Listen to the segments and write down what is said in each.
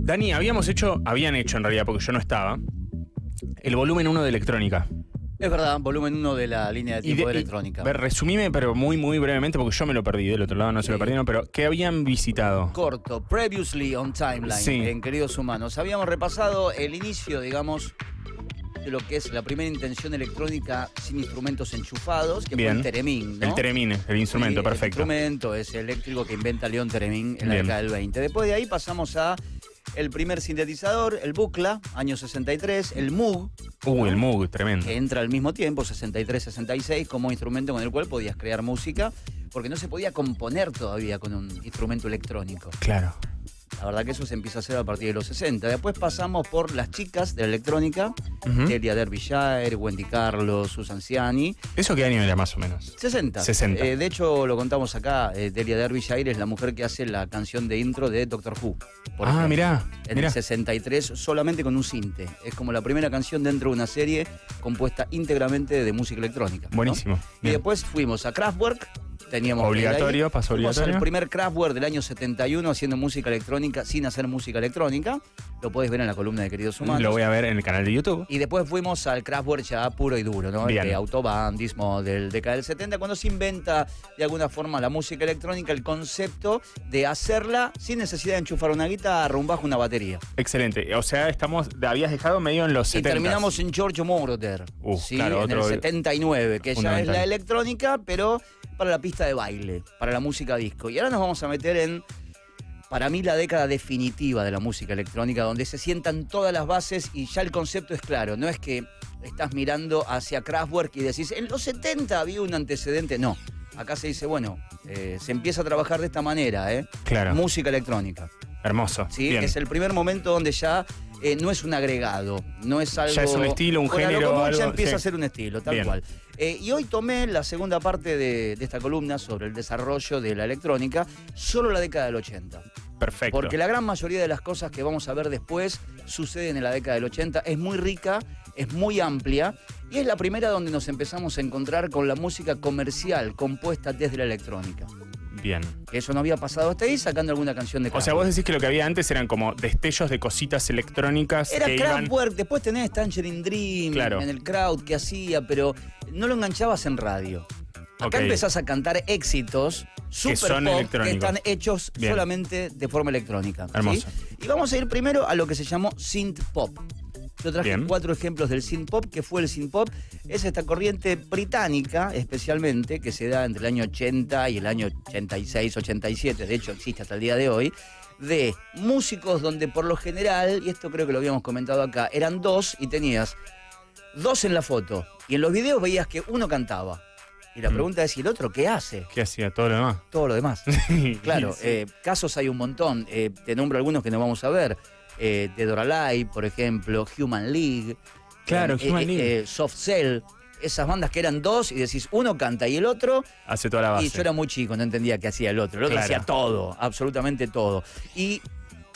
Dani, habían hecho en realidad, porque yo no estaba, el volumen 1 de electrónica. Es verdad, volumen 1 de la línea de tiempo de electrónica. Resumime, pero muy, muy brevemente, porque yo me lo perdí. Del otro lado no se lo perdieron, pero ¿qué habían visitado? Corto, Previously on Timeline, en Queridos Humanos. Habíamos repasado el inicio, digamos, de lo que es la primera intención electrónica sin instrumentos enchufados, que fue el Theremin, ¿no? El Theremin, el instrumento, perfecto. El instrumento es eléctrico que inventa Leon Theremin en la década del 20. Después de ahí pasamos a el primer sintetizador, el Buchla, año 63, el Moog. El Moog, tremendo. Que entra al mismo tiempo, 63-66, como instrumento con el cual podías crear música, porque no se podía componer todavía con un instrumento electrónico. Claro. La verdad que eso se empieza a hacer a partir de los 60. Después pasamos por las chicas de la electrónica, Delia Derbyshire, Wendy Carlos, Susan Ciani. ¿Eso qué año era más o menos? 60. De hecho, lo contamos acá, Delia Derbyshire es la mujer que hace la canción de intro de Doctor Who. Mirá. En el 63, solamente con un sinte. Es como la primera canción dentro de una serie compuesta íntegramente de música electrónica, ¿no? Buenísimo. Y después fuimos a Kraftwerk. Teníamos obligatorio, pasó obligatorio. El primer Kraftwerk del año 71 haciendo música electrónica sin hacer música electrónica. Lo podés ver en la columna de Queridos Humanos. Lo voy a ver en el canal de YouTube. Y después fuimos al Kraftwerk ya puro y duro, ¿no? Bien. El de Autobahn, Dismo del década del 70, cuando se inventa de alguna forma la música electrónica, el concepto de hacerla sin necesidad de enchufar una guitarra, un bajo, una batería. Excelente. O sea, habías dejado medio en los 70. Y terminamos en Giorgio Moroder, ¿sí? Claro, en el 79, que ya es la electrónica, pero para la pista de baile, para la música disco. Y ahora nos vamos a meter en, para mí, la década definitiva de la música electrónica, donde se sientan todas las bases y ya el concepto es claro. No es que estás mirando hacia Kraftwerk y decís, en los 70 había un antecedente. No, acá se dice, bueno, se empieza a trabajar de esta manera, Claro. Música electrónica. Hermoso. ¿Sí? Bien. Es el primer momento donde ya no es un agregado, no es algo... Ya es un estilo, un género, algo. Ya empieza a ser un estilo, tal cual. Y hoy tomé la segunda parte de esta columna sobre el desarrollo de la electrónica, solo la década del 80. Perfecto. Porque la gran mayoría de las cosas que vamos a ver después suceden en la década del 80. Es muy rica, es muy amplia y es la primera donde nos empezamos a encontrar con la música comercial compuesta desde la electrónica. Bien. Que eso no había pasado hasta ahí, sacando alguna canción de Kraftwerk. O sea, vos decís que lo que había antes eran como destellos de cositas electrónicas. Era que Kraftwerk, después tenés Tangerine Dream en el crowd que hacía, pero no lo enganchabas en radio. Acá empezás a cantar éxitos super pop que están hechos solamente de forma electrónica. Hermoso. ¿Sí? Y vamos a ir primero a lo que se llamó synth pop. Yo traje 4 ejemplos del synth pop. ¿Qué fue el synth pop? Es esta corriente británica, especialmente, que se da entre el año 80 y el año 86, 87, de hecho existe hasta el día de hoy, de músicos donde por lo general, y esto creo que lo habíamos comentado acá, eran 2 y tenías 2 en la foto. Y en los videos veías que uno cantaba. Y la pregunta es, ¿y el otro qué hace? ¿Qué hacía? Todo lo demás. Todo lo demás. Claro, casos hay un montón. Te nombro algunos que no vamos a ver. Dead or Alive, por ejemplo, Human League. Claro, Human League. Soft Cell. Esas bandas que eran 2 y decís, uno canta y el otro hace toda la base. Y yo era muy chico, no entendía qué hacía el otro. El otro hacía todo, absolutamente todo. Y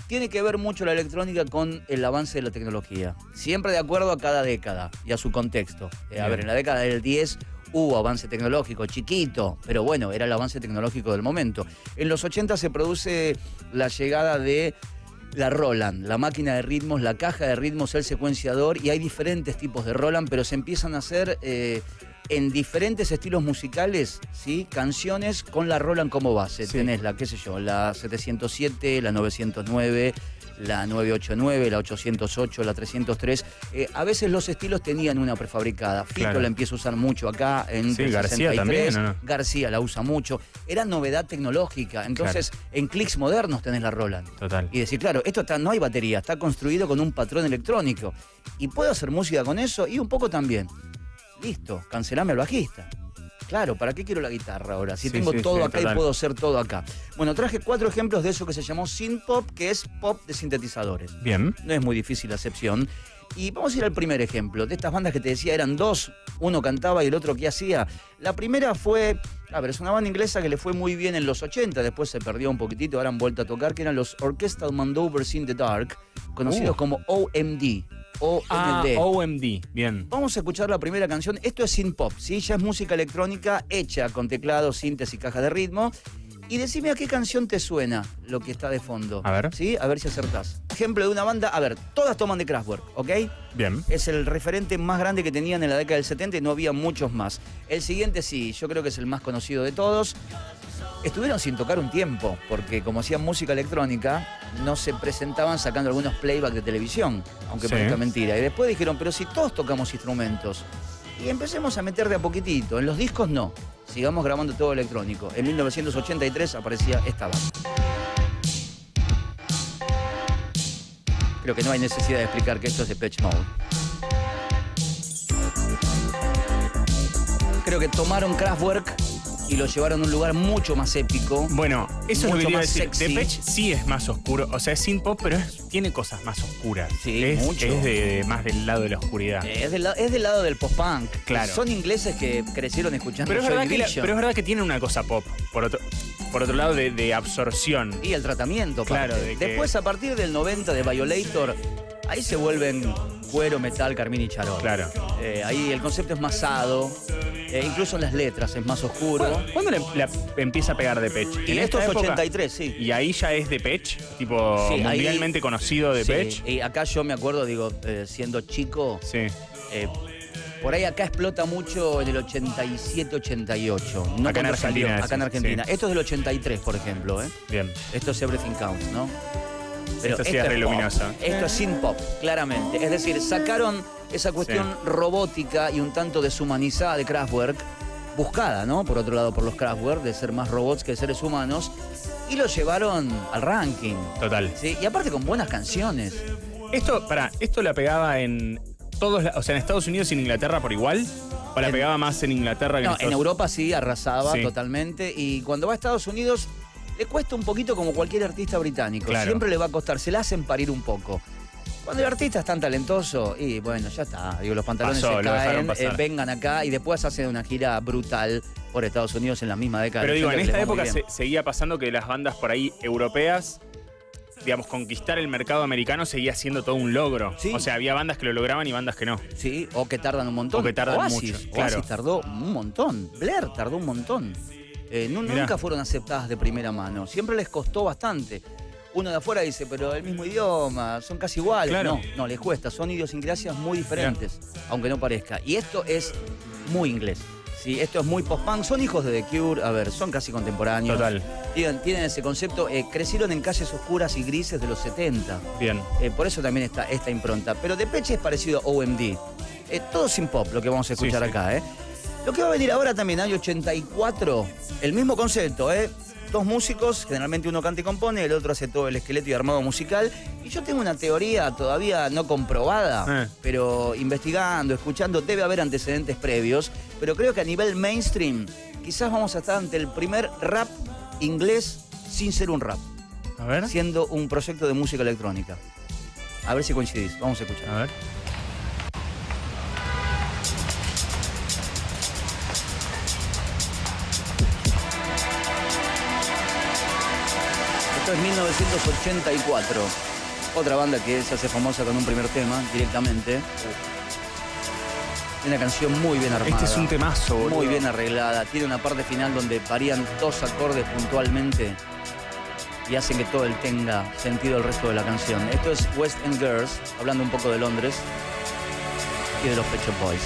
tiene que ver mucho la electrónica con el avance de la tecnología. Siempre de acuerdo a cada década y a su contexto. A ver, en la década del 10 hubo avance tecnológico, chiquito, pero bueno, era el avance tecnológico del momento. En los 80 se produce la llegada de la Roland, la máquina de ritmos, la caja de ritmos, el secuenciador, y hay diferentes tipos de Roland, pero se empiezan a hacer en diferentes estilos musicales, ¿sí? Canciones con la Roland como base. Sí. Tenés la, qué sé yo, la 707, la 909, la 989, la 808, la 303. A veces los estilos tenían una prefabricada. Fito la empieza a usar mucho acá en García 63. También, ¿no? García la usa mucho. Era novedad tecnológica. Entonces, en clics modernos tenés la Roland. Total. Y decir, claro, esto no hay batería, está construido con un patrón electrónico. ¿Y puedo hacer música con eso? Y un poco también. Listo, cancelame al bajista. Claro, ¿para qué quiero la guitarra ahora? Si tengo todo acá y puedo hacer todo acá. Bueno, traje 4 ejemplos de eso que se llamó synth pop, que es pop de sintetizadores. Bien. No es muy difícil la acepción. Y vamos a ir al primer ejemplo. De estas bandas que te decía eran 2, uno cantaba y el otro ¿qué hacía? La primera fue, es una banda inglesa que le fue muy bien en los 80, después se perdió un poquitito, ahora han vuelto a tocar, que eran los Orchestral Mandovers in the Dark, conocidos como OMD. OMD. OMD, bien. Vamos a escuchar la primera canción. Esto es synth pop, ¿sí? Ya es música electrónica hecha con teclados, sintes y cajas de ritmo. Y decime a qué canción te suena lo que está de fondo. A ver. ¿Sí? A ver si acertás. Ejemplo de una banda, a ver, todas toman de Kraftwerk, ¿ok? Bien. Es el referente más grande que tenían en la década del 70 y no había muchos más. El siguiente sí, yo creo que es el más conocido de todos. Estuvieron sin tocar un tiempo, porque como hacían música electrónica, no se presentaban sacando algunos playback de televisión, aunque Sí. parezca mentira. Y después dijeron, pero si todos tocamos instrumentos, y empecemos a meter de a poquitito, en los discos no, sigamos grabando todo electrónico. En 1983 aparecía esta banda. Creo que no hay necesidad de explicar que esto es Depeche Mode. Creo que tomaron Kraftwerk y lo llevaron a un lugar mucho más épico. Bueno, eso es lo que Mucho iba a más decir. sexy. Depeche sí es más oscuro. O sea, es synth pop, pero tiene cosas más oscuras. Sí, mucho. Es más del lado de la oscuridad. Es del lado del post-punk. Claro. Son ingleses que crecieron escuchando Pero es, Joy verdad que Division. pero es verdad que tiene una cosa pop. Por otro lado, de absorción. Y el tratamiento, Claro, parte. de que- Después, a partir del 90 de Violator, ahí se vuelven cuero, metal, carmín y charol. Claro. Ahí el concepto es más sado. Incluso en las letras es más oscuro. ¿Cuándo le empieza a pegar Depeche? Y ¿En esto esta es época? 83, sí. Y ahí ya es Depeche, tipo Sí, ahí- mundialmente conocido Depeche. Sí, y acá yo me acuerdo, digo, siendo chico, Sí. por ahí acá explota mucho en el 87-88. No Acá en cuando salió, Argentina, acá en sí, Argentina. sí. Esto es del 83, por ejemplo. Bien. Esto es Everything Counts, ¿no? Esto sí es re pop. luminosa. Esto es synth pop, claramente. Es decir, sacaron esa cuestión robótica y un tanto deshumanizada de Kraftwerk, buscada, ¿no? Por otro lado, por los Kraftwerk, de ser más robots que seres humanos, y lo llevaron al ranking. Total. ¿Sí? Y aparte con buenas canciones. Esto la pegaba en todos, o sea, en Estados Unidos y en Inglaterra por igual. ¿O la En- pegaba más en Inglaterra que No, en en Estados Europa sí arrasaba Sí. totalmente. Y cuando va a Estados Unidos, le cuesta un poquito como cualquier artista británico. Claro. Siempre le va a costar, se la hacen parir un poco. Cuando el artista es tan talentoso, y bueno, ya está. Digo, los pantalones Pasó, se lo dejaron caen, pasar. vengan acá y después hacen una gira brutal por Estados Unidos en la misma década. Pero del digo, en 80, que esta les va muy época bien. seguía pasando que las bandas por ahí europeas, digamos, conquistar el mercado americano seguía siendo todo un logro. Sí. O sea, había bandas que lo lograban y bandas que no. Sí, o que tardan un montón. O que tardan Oasis, mucho, claro. Oasis tardó un montón. Blair tardó un montón. Mirá. Nunca fueron aceptadas de primera mano. Siempre les costó bastante. Uno de afuera dice, pero el mismo idioma, son casi iguales. Claro. No, les cuesta. Son idiosincrasias muy diferentes, aunque no parezca. Y esto es muy inglés. Sí, esto es muy post-punk. Son hijos de The Cure, a ver, son casi contemporáneos. Total. Tienen ese concepto. Crecieron en calles oscuras y grises de los 70. Bien. Por eso también está esta impronta. Pero Depeche es parecido a OMD. Todo sin pop, lo que vamos a escuchar Sí, sí. acá. Lo que va a venir ahora también, año 84, el mismo concepto. Dos músicos, generalmente uno canta y compone, el otro hace todo el esqueleto y armado musical. Y yo tengo una teoría todavía no comprobada, pero investigando, escuchando, debe haber antecedentes previos. Pero creo que a nivel mainstream, quizás vamos a estar ante el primer rap inglés sin ser un rap, A ver. siendo un proyecto de música electrónica. A ver si coincidís, vamos a escuchar. A ver. Esto es 1984. Otra banda que se hace famosa con un primer tema directamente. Una canción muy bien armada. Este es un temazo, boludo. Muy bien arreglada. Tiene una parte final donde varían dos acordes puntualmente y hacen que todo tenga sentido el resto de la canción. Esto es West End Girls, hablando un poco de Londres y de los Pet Shop Boys.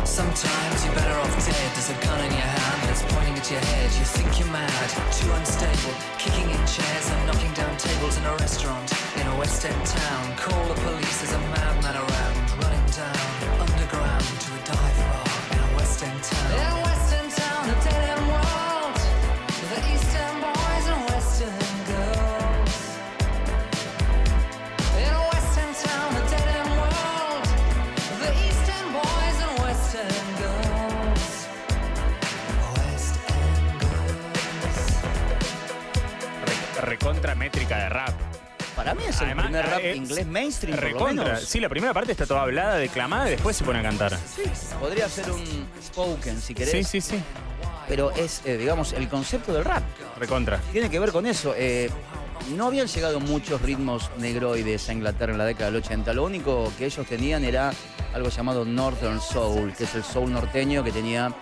Sometimes you're better off dead. There's a gun in your hand that's pointing at your head. You think you're mad, too unstable, kicking in chairs and knocking down tables in a restaurant in a West End town. Call the police, there's a madman around, running down underground to a dive bar in a West End town. In a West End town, a dead end world, the East End boys and West End girls. In a West End town, a dead end world, the East End boys and West End girls. West End girls. Recontra métrica de rap. Para mí es el Además, primer rap es inglés mainstream, por lo Recontra. menos. Sí, la primera parte está toda hablada, declamada y después se pone a cantar. Podría ser un spoken, si querés. Sí, sí, sí. Pero es, digamos, el concepto del rap. Recontra. Tiene que ver con eso. no habían llegado muchos ritmos negroides a Inglaterra en la década del 80. Lo único que ellos tenían era algo llamado Northern Soul, que es el soul norteño que tenía,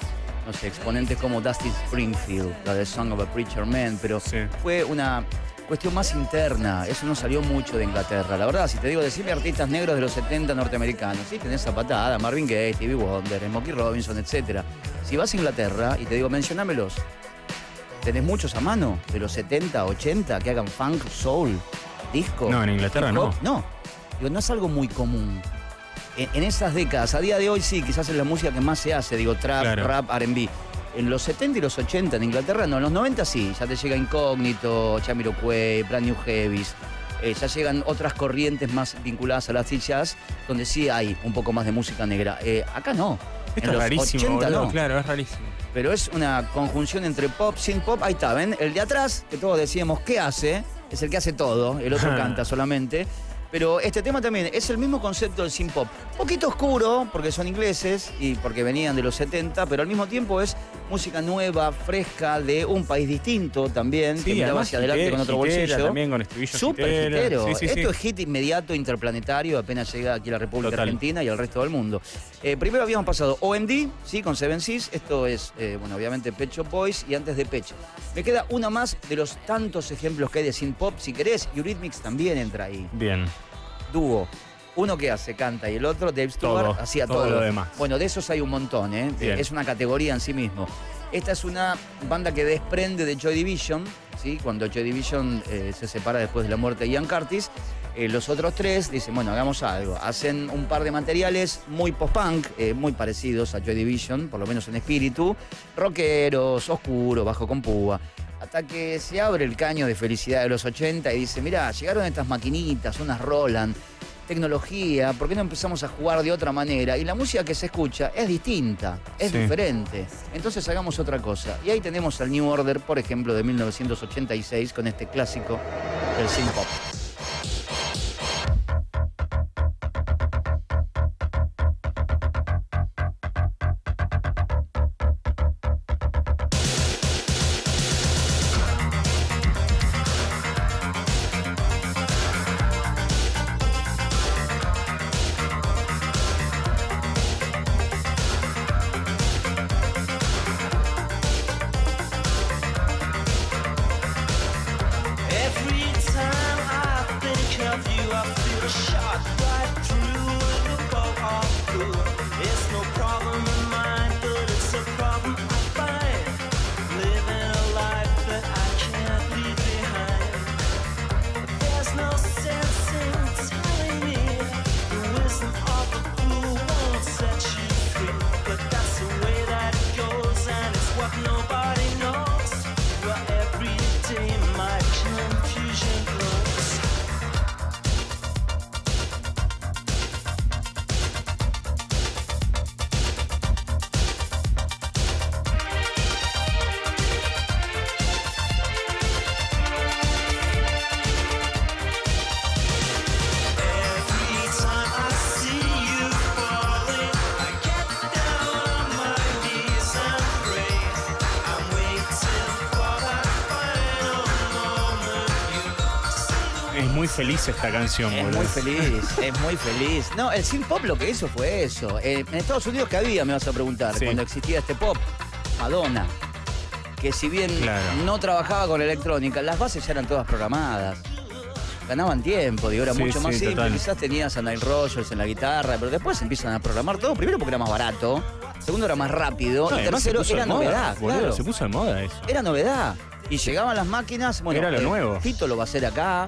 no sé, exponentes como Dusty Springfield, la de Song of a Preacher Man, pero fue una cuestión más interna. Eso no salió mucho de Inglaterra. La verdad, si te digo, decirme artistas negros de los 70 norteamericanos, sí, tenés Zapatada, Marvin Gaye, Stevie Wonder, Smokey Robinson, etc. Si vas a Inglaterra y te digo, mencionámelos, ¿tenés muchos a mano de los 70, 80 que hagan funk, soul, disco? No, en Inglaterra no. No. Digo, no es algo muy común. En esas décadas, a día de hoy sí, quizás es la música que más se hace, digo, trap, rap, R&B. En los 70 y los 80 en Inglaterra no, en los 90 sí, ya te llega Incógnito, Jamiroquai, Brand New Heavies, ya llegan otras corrientes más vinculadas a la acid jazz, donde sí hay un poco más de música negra. Acá no. Esto en es los rarísimo, 80 boludo, no. claro, es rarísimo. Pero es una conjunción entre pop, synth pop, ahí está, ¿ven? El de atrás, que todos decíamos, ¿qué hace? Es el que hace todo, el otro canta solamente. Pero este tema también es el mismo concepto del synth pop. Un poquito oscuro, porque son ingleses y porque venían de los 70, pero al mismo tiempo es música nueva, fresca, de un país distinto también, que miraba hacia adelante con otro bolsillo. También con estribillo súper hitero. Sí, Esto es hit inmediato, interplanetario, apenas llega aquí a la República Argentina y al resto del mundo. Primero habíamos pasado OMD, ¿sí? Con Seven Seas. Esto es, bueno, obviamente Pet Shop Boys y antes de Pet Shop. Me queda una más de los tantos ejemplos que hay de synth pop, si querés. Eurythmics también entra ahí. Bien. Dúo. Uno que hace, canta, y el otro, Dave Stewart, hacía todo lo demás. Bueno, de esos hay un montón, ¿eh? Es una categoría en sí mismo. Esta es una banda que desprende de Joy Division, ¿sí? Cuando Joy Division se separa después de la muerte de Ian Curtis, los otros tres dicen, bueno, hagamos algo. Hacen un par de materiales muy post-punk, muy parecidos a Joy Division, por lo menos en espíritu, rockeros, oscuros, bajo con púa. Hasta que se abre el caño de felicidad de los 80 y dice, mirá, llegaron estas maquinitas, unas Roland, tecnología, ¿por qué no empezamos a jugar de otra manera? Y la música que se escucha es distinta, es diferente. Entonces hagamos otra cosa. Y ahí tenemos al New Order, por ejemplo, de 1986, con este clásico del synth pop. Es muy feliz esta canción, boludo. Es muy feliz, es muy feliz. No, el synth pop lo que hizo fue eso. En Estados Unidos, ¿qué había? Me vas a preguntar. Cuando existía este pop, Madonna. Que si bien no trabajaba con electrónica, las bases ya eran todas programadas. Ganaban tiempo, digo, era mucho más simple. Total. Quizás tenías a Nile Rodgers en la guitarra, pero después empiezan a programar todo. Primero porque era más barato, segundo era más rápido, y tercero era novedad. Boludo, se puso de moda eso. Era novedad. Y llegaban las máquinas, bueno, era lo nuevo. Fito lo va a hacer acá,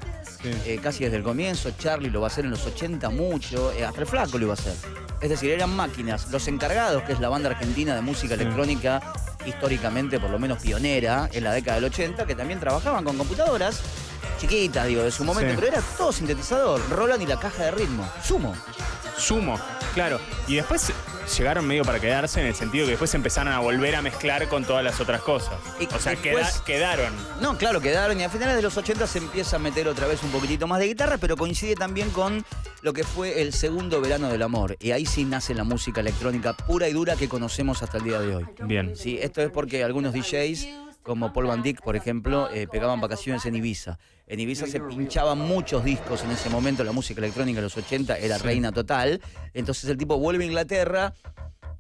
casi desde el comienzo, Charlie lo va a hacer en los 80 mucho, hasta el Flaco lo iba a hacer. Es decir, eran máquinas. Los Encargados, que es la banda argentina de música electrónica, históricamente por lo menos pionera en la década del 80, que también trabajaban con computadoras chiquitas, digo, de su momento, pero era todo sintetizador, Roland y la caja de ritmo, Sumo, claro. Y después llegaron medio para quedarse, en el sentido que después empezaron a volver a mezclar con todas las otras cosas. O sea, después, quedaron. No, claro, quedaron. Y a finales de los 80 se empieza a meter otra vez un poquitito más de guitarra, pero coincide también con lo que fue el segundo verano del amor. Y ahí sí nace la música electrónica pura y dura que conocemos hasta el día de hoy. Bien. Sí, esto es porque algunos DJs como Paul Van Dyk, por ejemplo, pegaban vacaciones en Ibiza. En Ibiza se pinchaban muchos discos en ese momento, la música electrónica de los 80 era reina total. Entonces el tipo vuelve a Inglaterra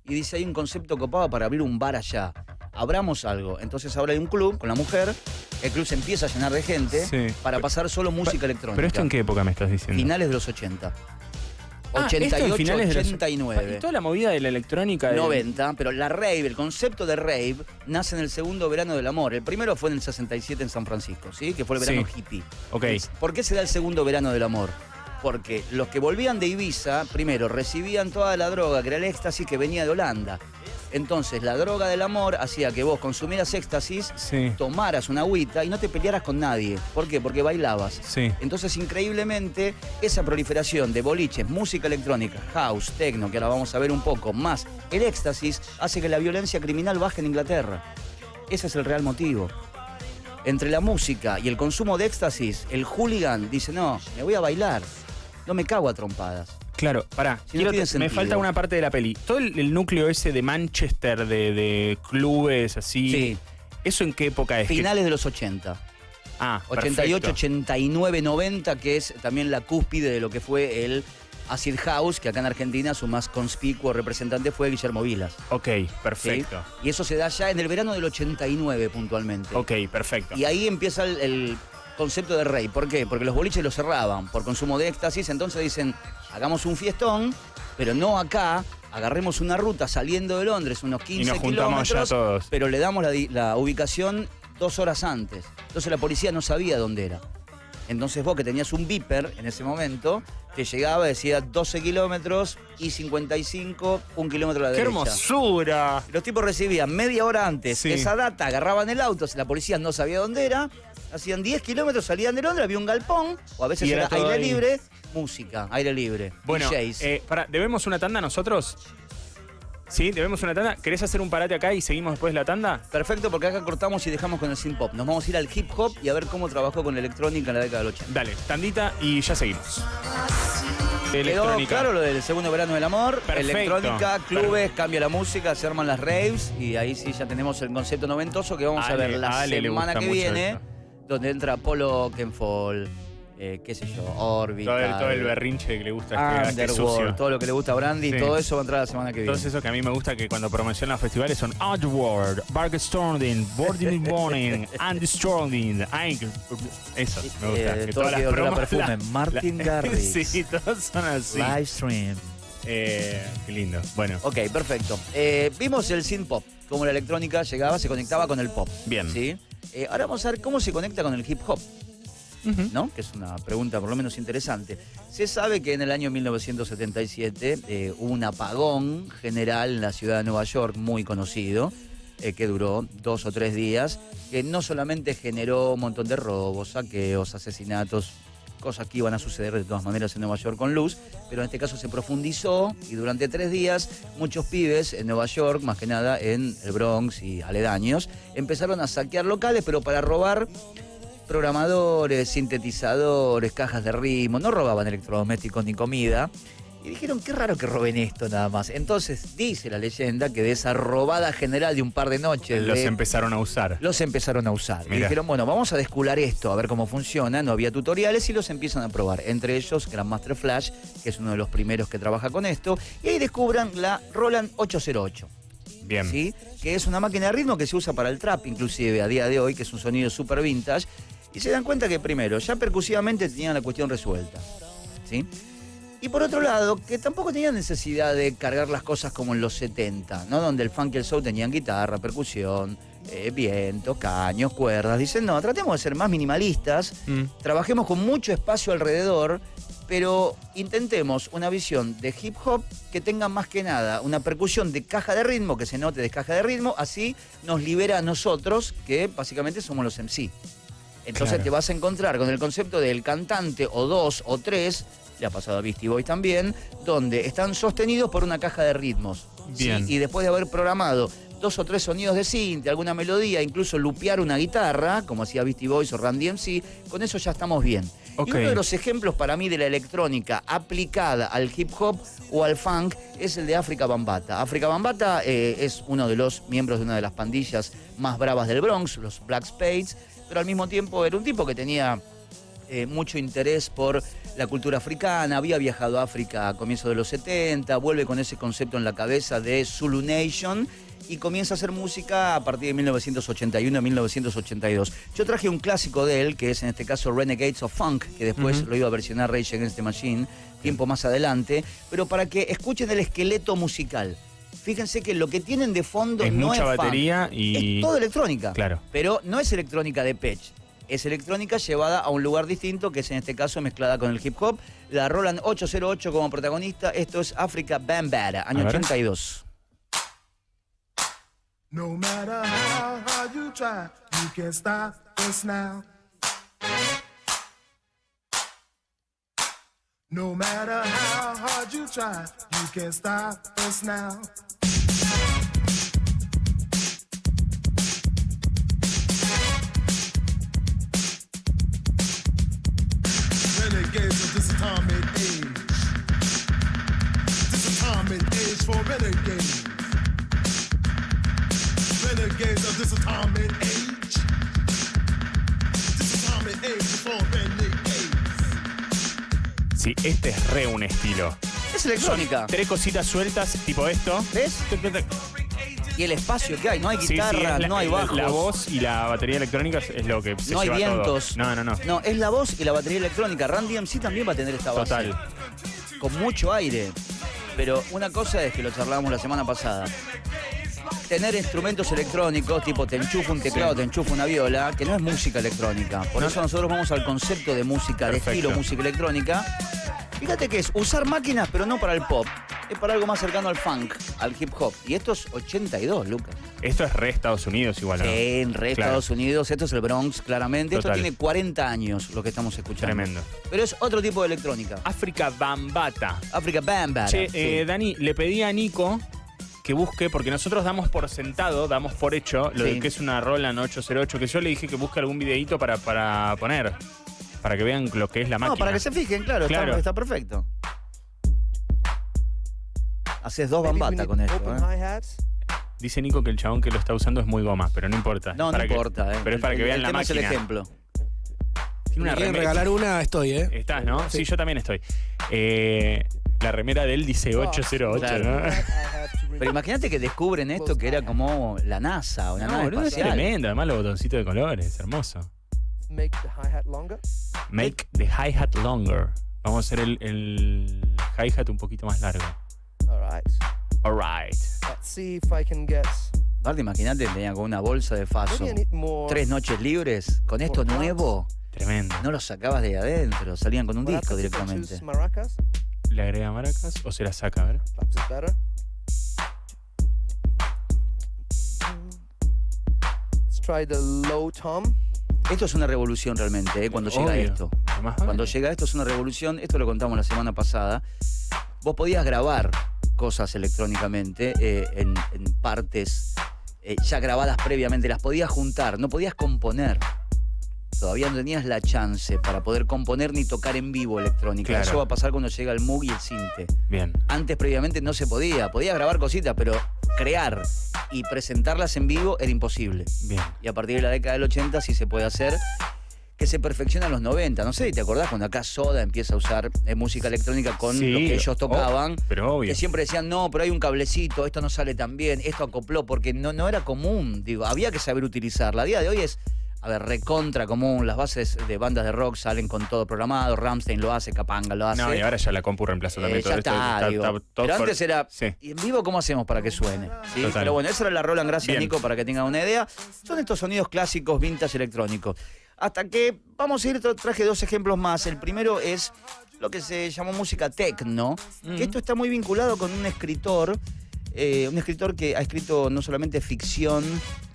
y dice, hay un concepto copado para abrir un bar allá. Abramos algo. Entonces ahora hay un club con la mujer, el club se empieza a llenar de gente para pasar solo música electrónica. ¿Pero esto en qué época me estás diciendo? Finales de los 80. 88, finales 89. Y toda la movida de la electrónica. 90, pero la rave, el concepto de rave, nace en el segundo verano del amor. El primero fue en el 67 en San Francisco, ¿sí? Que fue el verano hippie. Okay. ¿Por qué se da el segundo verano del amor? Porque los que volvían de Ibiza, primero, recibían toda la droga, que era el éxtasis, que venía de Holanda. Entonces, la droga del amor hacía que vos consumieras éxtasis, tomaras una agüita y no te pelearas con nadie. ¿Por qué? Porque bailabas. Entonces, increíblemente, esa proliferación de boliches, música electrónica, house, techno, que ahora vamos a ver un poco, más el éxtasis, hace que la violencia criminal baje en Inglaterra. Ese es el real motivo. Entre la música y el consumo de éxtasis, el hooligan dice, no, me voy a bailar, no me cago a trompadas. Claro, pará, Si no tiene me sentido. falta una parte de la peli. Todo el núcleo ese de Manchester, de clubes así, Sí. ¿eso en qué época es? Finales de los 80. 88, perfecto. 89, 90, que es también la cúspide de lo que fue el Acid House, que acá en Argentina su más conspicuo representante fue Guillermo Vilas. Ok, ¿sí? perfecto. Y eso se da ya en el verano del 89 puntualmente. Ok, perfecto. Y ahí empieza el concepto de rey. ¿Por qué? Porque los boliches los cerraban por consumo de éxtasis, entonces dicen, hagamos un fiestón, pero no acá, agarremos una ruta saliendo de Londres, unos 15 Y nos juntamos kilómetros, ya todos. pero le damos la ubicación 2 horas antes. Entonces la policía no sabía dónde era. Entonces vos que tenías un beeper en ese momento, te llegaba, decía 12 kilómetros y 55, 1 kilómetro a la ¡Qué derecha. hermosura! Los tipos recibían media hora antes Sí. esa data, agarraban el auto, si la policía no sabía dónde era, hacían 10 kilómetros, salían de Londres, había un galpón, o a veces Y era era todo aire ahí. libre, música, aire libre, Bueno, DJs. ¿debemos una tanda nosotros? ¿Sí? ¿Debemos una tanda? ¿Querés hacer un parate acá y seguimos después la tanda? Perfecto, porque acá cortamos y dejamos con el synth pop. Nos vamos a ir al hip hop y a ver cómo trabajó con la electrónica en la década del 80. Dale, tandita y ya seguimos. Quedó Electrónica. claro lo del segundo verano del amor, Perfecto. electrónica, clubes, cambia la música, se arman las raves y ahí sí ya tenemos el concepto noventoso que vamos a ver la Ale le semana gusta que mucho viene, eso. donde entra Polo Kenfall, qué sé yo, Orbital, Todo el berrinche que le gusta a este sucio. Underworld, todo lo que le gusta a Brandy, Sí. todo eso va a entrar la semana que viene. Todos esos que a mí me gusta que cuando promocionan los festivales son Outward, Barkstorming, Boarding Morning, Andy Stronging, eso me gusta. Que todo todas que las olor a promos perfume. Martin Garrix. Sí, todos son así. Livestream. Qué lindo. Bueno, Ok, perfecto. Vimos el synth pop, cómo la electrónica llegaba, se conectaba con el pop. Bien. ¿Sí? Ahora vamos a ver cómo se conecta con el hip hop, ¿no? Que es una pregunta por lo menos interesante. Se sabe que en el año 1977 hubo un apagón general en la ciudad de Nueva York, muy conocido, que duró 2 o 3 días, que no solamente generó un montón de robos, saqueos, asesinatos, cosas que iban a suceder de todas maneras en Nueva York con luz, pero en este caso se profundizó y durante 3 días muchos pibes en Nueva York, más que nada en el Bronx y aledaños, empezaron a saquear locales, pero para robar programadores, sintetizadores, cajas de ritmo, no robaban electrodomésticos ni comida. Y dijeron, qué raro que roben esto nada más. Entonces dice la leyenda que de esa robada general de un par de noches los de- empezaron a usar. los empezaron a usar. Y Mirá. dijeron, bueno, vamos a descular esto, a ver cómo funciona. No había tutoriales y los empiezan a probar. Entre ellos, Grandmaster Flash, que es uno de los primeros que trabaja con esto. Y ahí descubran la Roland 808. Bien. ¿Sí? Que es una máquina de ritmo que se usa para el trap, inclusive a día de hoy, que es un sonido súper vintage. Y se dan cuenta que primero, ya percusivamente tenían la cuestión resuelta. ¿Sí? Y por otro lado, que tampoco tenían necesidad de cargar las cosas como en los 70, ¿no? Donde el funk y el soul tenían guitarra, percusión, viento, caños, cuerdas. Dicen, no, tratemos de ser más minimalistas, trabajemos con mucho espacio alrededor, pero intentemos una visión de hip hop que tenga más que nada una percusión de caja de ritmo, que se note de caja de ritmo, así nos libera a nosotros, que básicamente somos los MC. Entonces Claro. te vas a encontrar con el concepto del cantante o 2 o 3, le ha pasado a Beastie Boys también, donde están sostenidos por una caja de ritmos. ¿sí? Bien. Y después de haber programado 2 o 3 sonidos de synth, alguna melodía, incluso lupear una guitarra, como hacía Beastie Boys o Run DMC, con eso ya estamos bien. Okay. Y uno de los ejemplos para mí de la electrónica aplicada al hip hop o al funk es el de Afrika Bambaataa. Afrika Bambaataa es uno de los miembros de una de las pandillas más bravas del Bronx, los Black Spades, pero al mismo tiempo era un tipo que tenía mucho interés por la cultura africana, había viajado a África a comienzos de los 70, vuelve con ese concepto en la cabeza de Zulu Nation y comienza a hacer música a partir de 1981 a 1982. Yo traje un clásico de él, que es en este caso Renegades of Funk, que después lo iba a versionar Rage Against the Machine, tiempo más adelante, pero para que escuchen el esqueleto musical. Fíjense que lo que tienen de fondo es no mucha es batería funk, y... es todo electrónica, Claro. pero no es electrónica de patch. Es electrónica llevada a un lugar distinto, que es en este caso mezclada con el hip hop. La Roland 808 como protagonista. Esto es Afrika Bambaataa, año 82. No matter how hard you try, you can't stop us now. No matter how hard you try, you can't stop us now. Renegades of this atomic age. This atomic age for renegades. Renegades of this atomic age. This atomic age for renegades. Sí, este es re un estilo. Es electrónica. Son 3 cositas sueltas, tipo esto. ¿Ves? Y el espacio que hay, no hay Sí, guitarra, es no hay bajos. La voz y la batería electrónica es lo que se no hay lleva vientos. todo. No. No, es la voz y la batería electrónica. Run DMC también va a tener esta base. Total. Con mucho aire. Pero una cosa es que lo charlábamos la semana pasada. Tener instrumentos electrónicos, tipo te enchufa un teclado, te enchufa una viola, que no es música electrónica. Por eso nosotros vamos al concepto de música, Perfecto. de estilo música electrónica. Fíjate que es usar máquinas, pero no para el pop. Es para algo más cercano al funk, al hip hop. Y esto es 82, Lucas. Esto es re Estados Unidos igual, ¿no? Sí, en re Claro. Estados Unidos. Esto es el Bronx, claramente. Total. Esto tiene 40 años, lo que estamos escuchando. Tremendo. Pero es otro tipo de electrónica. Afrika Bambaataa. Afrika Bambaataa. Che, sí. Dani, le pedí a Nico que busque, porque nosotros damos por sentado, damos por hecho, lo Sí. de que es una Roland 808, que yo le dije que busque algún videíto para poner, para que vean lo que es la máquina. No, para que se fijen, claro. Claro. Está perfecto. Haces 2 Bambaataa con esto, ¿eh? Dice Nico que el chabón que lo está usando es muy goma, pero no importa. No, no Para que- importa, ¿eh? Pero es para que vean el la tema máquina. es el ejemplo. Tiene una Si quieren remera. regalar una, estoy, ¿eh? Estás, ¿no? Sí, Sí. yo también estoy. La remera de él dice 808, Claro. ¿no? Pero imagínate que descubren esto que era como la NASA, una No, nave boludo, es espacial. tremendo. Además, los botoncitos de colores, hermoso. Make the hi-hat longer. Make the hi-hat longer. Vamos a hacer el hi-hat un poquito más largo. All right. Alright. Let's see if I can get. Aparte, imagínate, tenía con una bolsa de faso. Maybe I need more. 3 noches libres. Con esto nuevo, Tremendo. no lo sacabas de adentro. Salían con un What disco happens if I directamente. choose maracas? ¿Le agrega maracas o se la saca? A ver. Perhaps it's better. Let's try the low tom. Esto es una revolución realmente, cuando llega Obvio. esto. Además, Cuando llega esto es una revolución. Esto lo contamos la semana pasada. Vos podías grabar cosas electrónicamente en partes ya grabadas previamente. Las podías juntar, no podías componer. Todavía no tenías la chance para poder componer ni tocar en vivo electrónica. Claro. Eso va a pasar cuando llega el Moog y el Sinte. Bien. Antes, previamente, no se podía. Podía grabar cositas, pero crear y presentarlas en vivo era imposible. Bien. Y a partir de la década del 80 sí se puede hacer, que se perfecciona en los 90. No sé, ¿te acordás cuando acá Soda empieza a usar música electrónica con Sí, lo que ellos tocaban? pero obvio. Que siempre decían, no, pero hay un cablecito, esto no sale tan bien, esto acopló, porque no era común. Digo, había que saber utilizarla. A día de hoy es, a ver, recontra común. Las bases de bandas de rock salen con todo programado. Rammstein lo hace, Capanga lo hace. No, y ahora ya la compu reemplazó también todo Ya esto. está, digo. todo Pero por- antes era, Sí. ¿y en vivo cómo hacemos para que suene? ¿Sí? Total. Pero bueno, esa era la Roland, gracias Bien. Nico, para que tengan una idea. Son estos sonidos clásicos, vintage electrónicos. Hasta que, vamos a ir, traje 2 ejemplos más. El primero es lo que se llamó música techno, que esto está muy vinculado con un escritor que ha escrito no solamente ficción,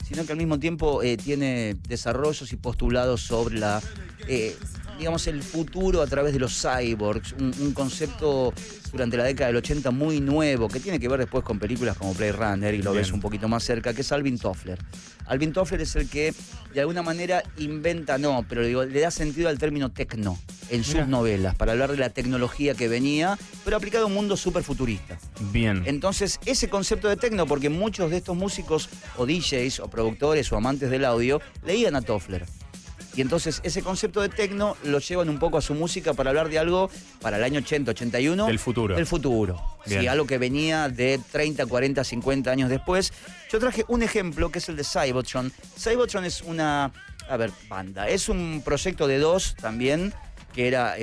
sino que al mismo tiempo tiene desarrollos y postulados sobre la digamos, el futuro a través de los cyborgs, un concepto durante la década del 80 muy nuevo, que tiene que ver después con películas como Blade Runner, y lo ves un poquito más cerca, que es Alvin Toffler. Alvin Toffler es el que, de alguna manera, pero digo, le da sentido al término tecno en sus novelas, para hablar de la tecnología que venía, pero aplicado a un mundo súper futurista. Bien. Entonces, ese concepto de tecno, porque muchos de estos músicos, o DJs, o productores, o amantes del audio, leían a Toffler. Y entonces ese concepto de tecno lo llevan un poco a su música para hablar de algo para el año 80, 81. Del futuro. Del futuro. Sí, algo que venía de 30, 40, 50 años después. Yo traje un ejemplo que es el de Cybotron. Cybotron es una, banda. Es un proyecto de dos también, que era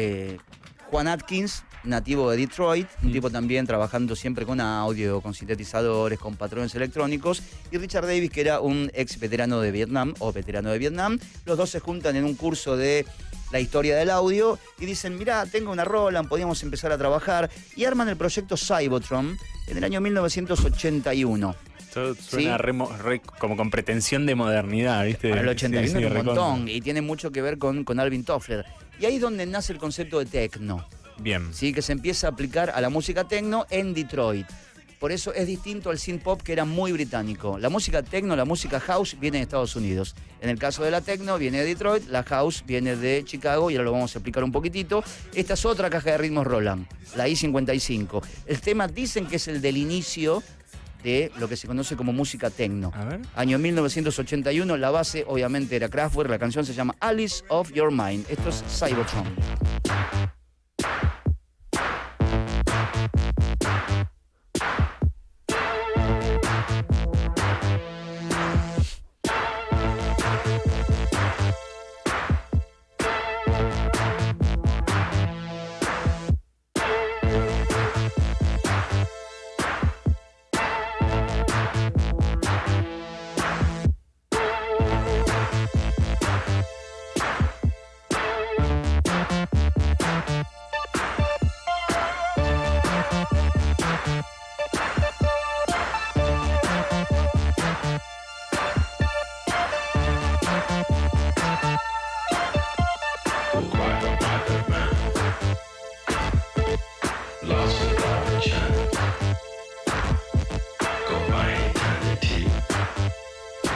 Juan Atkins, nativo de Detroit, un tipo también trabajando siempre con audio, con sintetizadores, con patrones electrónicos, y Richard Davis, que era un ex veterano de Vietnam, o veterano de Vietnam. Los dos se juntan en un curso de la historia del audio y dicen, mirá, tengo una Roland, podíamos empezar a trabajar, y arman el proyecto Cybotron en el año 1981. Todo suena como con pretensión de modernidad, ¿viste? Para el 81 sí, un montón, y tiene mucho que ver con Alvin Toffler. Y ahí es donde nace el concepto de techno. Bien. Sí, que se empieza a aplicar a la música techno en Detroit. Por eso es distinto al synth pop, que era muy británico. La música techno, la música house, viene de Estados Unidos. En el caso de la techno, viene de Detroit, la house viene de Chicago, y ahora lo vamos a explicar un poquitito. Esta es otra caja de ritmos Roland, la I-55. El tema dicen que es el del inicio de lo que se conoce como música techno. A ver. Año 1981, la base obviamente era Kraftwerk, la canción se llama Alice of Your Mind. Esto es Cybotron.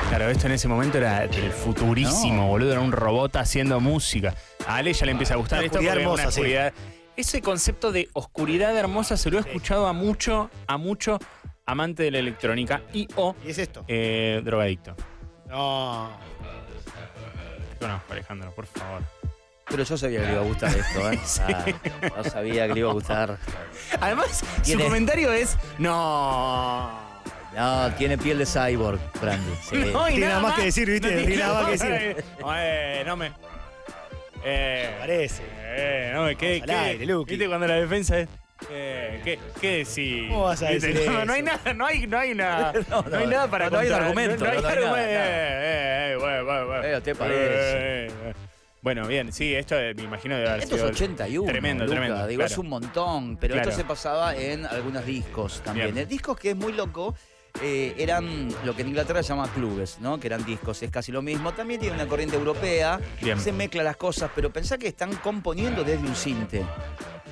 Claro, esto en ese momento era el futurísimo, boludo. Era un robot haciendo música. A Ale ya le empieza a gustar esto porque hermosa, es una oscuridad. Ese concepto de oscuridad hermosa se lo he escuchado a mucho amante de la electrónica ¿Y es esto? Drogadicto. No. Te conozco, Alejandro, por favor. Pero yo sabía que le iba a gustar esto, ¿eh? Sí. Yo sabía que le iba a gustar. Además, su ¿Tiene? comentario es: no. No, tiene piel de cyborg, Brandy. Sí. No, y Tiene nada más que decir, ¿viste? No Tiene nada más que decir. No me. Parece. No me. ¿Qué? Vamos al aire, Luqui. ¿Viste cuando la defensa es? ¿Qué decís? ¿Cómo vas a ¿Viste? decir No, eso? no hay nada, no hay nada. No hay nada para no hay contar. argumento, No hay no hay argumento. Bueno. ¿Te parece? Bueno, bien, sí, esto me imagino debe haber Esto es sido 81. Tremendo, Luca. tremendo. Digo, claro. es un montón, pero Claro. esto se pasaba en algunos discos también. Bien. Discos que es muy loco. Eran lo que en Inglaterra se llama clubes, ¿no? Que eran discos, es casi lo mismo. También tiene una corriente europea, Bien. se mezcla las cosas, pero pensá que están componiendo desde un sinte.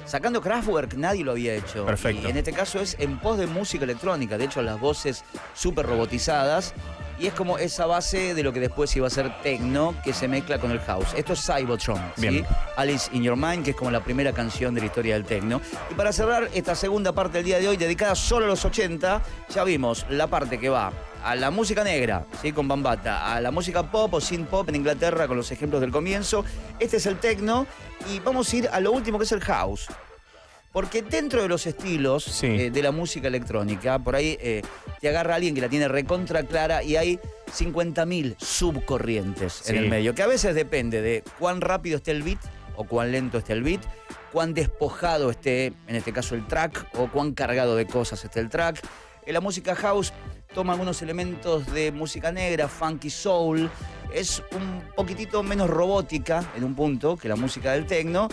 Sacando Kraftwerk, nadie lo había hecho. Perfecto. Y en este caso es en pos de música electrónica, de hecho las voces súper robotizadas. Y es como esa base de lo que después iba a ser techno, que se mezcla con el house. Esto es Cybotron, ¿sí? Bien. Alice in Your Mind, que es como la primera canción de la historia del techno. Y para cerrar esta segunda parte del día de hoy, dedicada solo a los 80, ya vimos la parte que va a la música negra, ¿sí? Con Bambata, a la música pop o synth pop en Inglaterra, con los ejemplos del comienzo. Este es el techno, y vamos a ir a lo último, que es el house. Porque dentro de los estilos Sí. de la música electrónica, por ahí te agarra alguien que la tiene recontra clara y hay 50.000 subcorrientes Sí. en el medio, que a veces depende de cuán rápido esté el beat o cuán lento esté el beat, cuán despojado esté, en este caso, el track, o cuán cargado de cosas esté el track. En la música house toma algunos elementos de música negra, funky soul, es un poquitito menos robótica en un punto que la música del techno,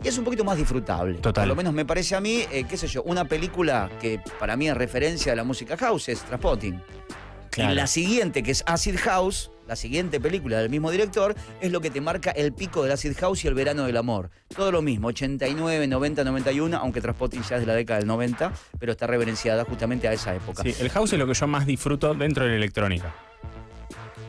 y es un poquito más disfrutable. Total. Por lo menos me parece a mí, qué sé yo, una película que para mí es referencia de la música house es Trainspotting. Claro. Y la siguiente, que es Acid House, la siguiente película del mismo director, es lo que te marca el pico del acid house y el verano del amor. Todo lo mismo, 89, 90, 91, aunque Trainspotting ya es de la década del 90, pero está reverenciada justamente a esa época. Sí, el house es lo que yo más disfruto dentro de la electrónica.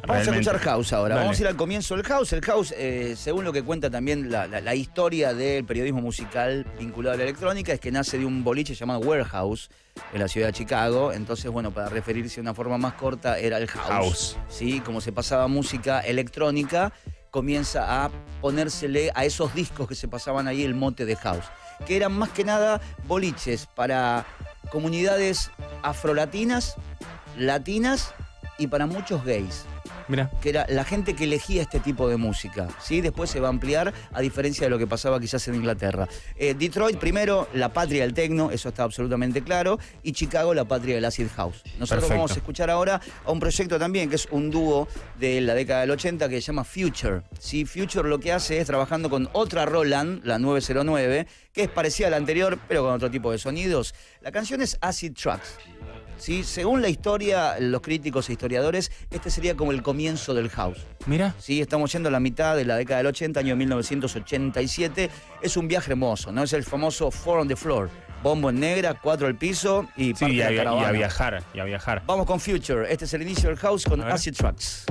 Vamos a escuchar house ahora. Dale. Vamos a ir al comienzo del house. El house, según lo que cuenta también la historia del periodismo musical vinculado a la electrónica, es que nace de un boliche llamado Warehouse en la ciudad de Chicago. Entonces, bueno, para referirse de una forma más corta, era el house. ¿Sí? Como se pasaba música electrónica, comienza a ponérsele a esos discos que se pasaban ahí el mote de house, que eran más que nada boliches para comunidades afrolatinas, latinas y para muchos gays. Mira. Que era la gente que elegía este tipo de música, ¿sí? Después se va a ampliar, a diferencia de lo que pasaba quizás en Inglaterra. Detroit, primero, la patria del techno, eso está absolutamente claro, y Chicago, la patria del acid house. Nosotros Perfecto. vamos a escuchar ahora a un proyecto también, que es un dúo de la década del 80, que se llama Future. ¿Sí? Future lo que hace es trabajando con otra Roland, la 909, que es parecida a la anterior, pero con otro tipo de sonidos. La canción es Acid Tracks. ¿Sí? Según la historia, los críticos e historiadores, este sería como el comienzo del house. Mira. Sí, estamos yendo a la mitad de la década del 80, año 1987. Es un viaje hermoso, ¿no? Es el famoso 4 on the floor. Bombo en negra, 4 al piso y parte Sí, de la caravana. y a viajar. Vamos con Future. Este es el inicio del house con Acid Tracks.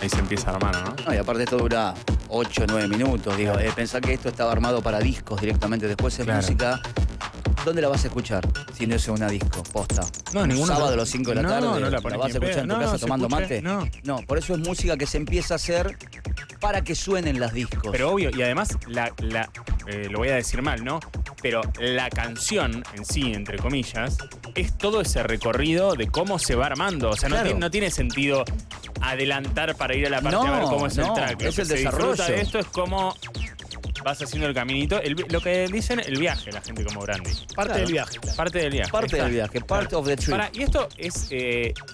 Ahí se empieza a armar, ¿no? No, y aparte esto dura 8 o 9 minutos. Digo, pensar que esto estaba armado para discos directamente. Después es Claro. música. ¿Dónde la vas a escuchar si no es en una disco? Posta. No, Un ninguno. sábado a las 5 de la tarde. No la pones vas a ni en escuchar en tu pedo. casa No, se tomando escucha, mate. no. No, por eso es música que se empieza a hacer para que suenen las discos. Pero obvio, y además, lo voy a decir mal, ¿no? Pero la canción en sí, entre comillas, es todo ese recorrido de cómo se va armando. O sea, Claro. no tiene sentido adelantar para ir a la parte No, a ver cómo es el no, track. Lo es que el se disfruta desarrollo. de esto es cómo vas haciendo el caminito. Lo que dicen, el viaje, la gente como Brandy. Parte del viaje. Parte del viaje. Parte Ahí del está. viaje, part of the trip. Y esto es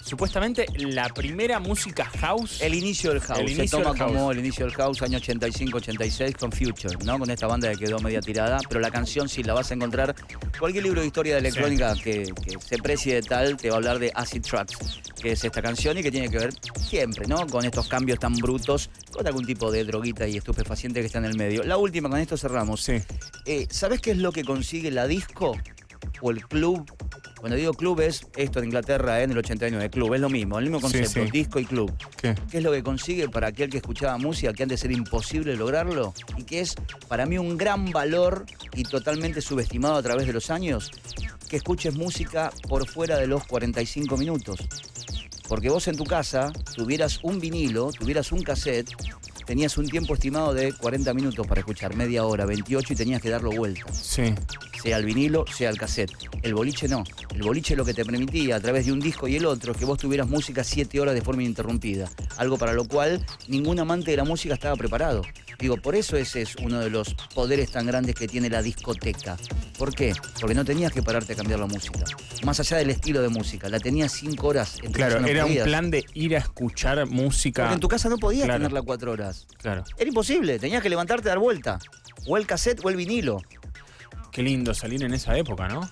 supuestamente la primera música house. El inicio del house. El Se inicio toma del house. como el inicio del house, año 85-86, con Future, ¿no? Con esta banda que quedó media tirada. Pero la canción sí la vas a encontrar. Cualquier libro de historia de electrónica que se precie de tal, te va a hablar de Acid Tracks, que es esta canción y que tiene que ver siempre, ¿no? Con estos cambios tan brutos, con algún tipo de droguita y estupefaciente que está en el medio. La última, con esto cerramos. Sí. ¿Sabés qué es lo que consigue la disco o el club? Cuando digo club es esto en Inglaterra en el 89, club, es lo mismo, el mismo concepto, sí. disco y club. ¿Qué? ¿Qué es lo que consigue para aquel que escuchaba música que antes era imposible lograrlo? Y que es para mí un gran valor y totalmente subestimado a través de los años, que escuches música por fuera de los 45 minutos. Porque vos en tu casa tuvieras un vinilo, tuvieras un cassette, tenías un tiempo estimado de 40 minutos para escuchar, media hora, 28 y tenías que darlo vuelta. Sí. Sea el vinilo, sea el cassette. El boliche no. El boliche lo que te permitía a través de un disco y el otro es que vos tuvieras música 7 horas de forma ininterrumpida. Algo para lo cual ningún amante de la música estaba preparado. Digo, por eso ese es uno de los poderes tan grandes que tiene la discoteca. ¿Por qué? Porque no tenías que pararte a cambiar la música. Más allá del estilo de música, la tenías 5 horas. En tu Claro, casa no era un podías. plan de ir a escuchar música. Porque en tu casa no podías Claro. tenerla 4 horas. Claro. Era imposible, tenías que levantarte a dar vuelta. O el cassette o el vinilo. Qué lindo salir en esa época, ¿no?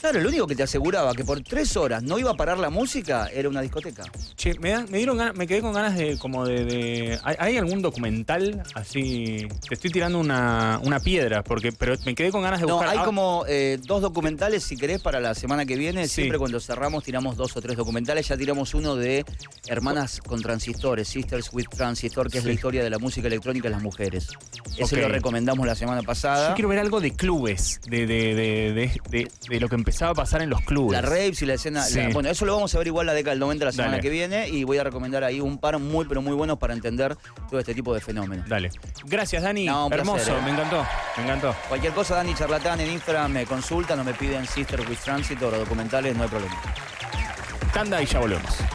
Claro, lo único que te aseguraba que por 3 horas no iba a parar la música era una discoteca. Che, me dieron ganas, me quedé con ganas de como de ¿hay algún documental así? Te estoy tirando una piedra, pero me quedé con ganas de No, buscar. hay como 2 documentales, si querés, para la semana que viene. Sí. Siempre cuando cerramos tiramos 2 o 3 documentales. Ya tiramos uno de Hermanas con Transistores, Sisters with Transistor, que es Sí. la historia de la música electrónica en las mujeres. Ese Ok. lo recomendamos la semana pasada. Yo quiero ver algo de clubes, de lo que empezaba a pasar en los clubes. La raves y la escena. Sí. Bueno, eso lo vamos a ver igual la década del 90 la semana Dale. que viene. Y voy a recomendar ahí un par muy, pero muy buenos para entender todo este tipo de fenómenos. Dale. Gracias, Dani. No, un Hermoso, placer, me encantó. Me encantó. Cualquier cosa, Dani Charlatán en Instagram me consultan o me piden Sister with Transit o documentales, no hay problema. Tanda y ya volvemos.